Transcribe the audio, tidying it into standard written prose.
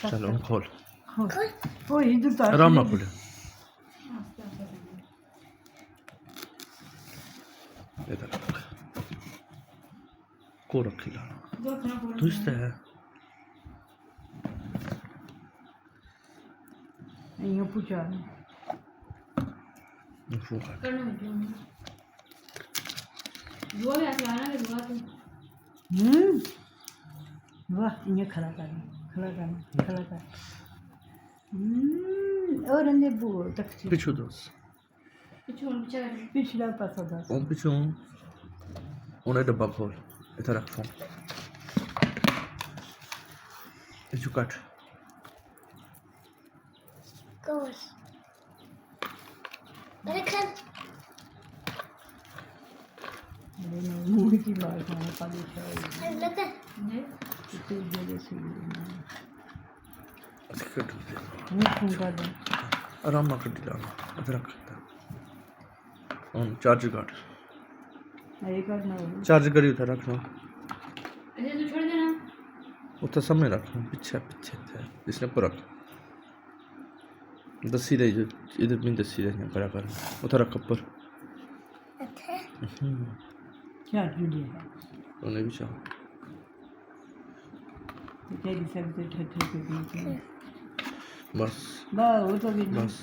चलो हम खोल ओ इधर तो आराम ना खोले इधर रख को रखी लाना तू इस है ये पूछा फूक वाह ये खड़ा कर और अंदर वो तक पिछू दोस्त पिछला पासा दस ओम पिछू उन्हें डब्बा खोल इधर रख फोन पिछू कट Goes. Rekan. मुंह की बात है पानी चाहिए Rekan. तो जगह से कट मुंह फूंका दे आराम ना कट लाना इधर रख ऑन चार्ज काट एक और ना चार्ज करी उधर रखना अरे तू छोड़ देना उधर सामने रखना पीछे पीछे थे इसने पर रख दसी दे जो इधर भी दसी दे बराबर उधर रख ऊपर अच्छा क्या जुड़ी है उन्हें भी चाह क्या दिशा में ठठे के बीच में बस बा वो तो भी बस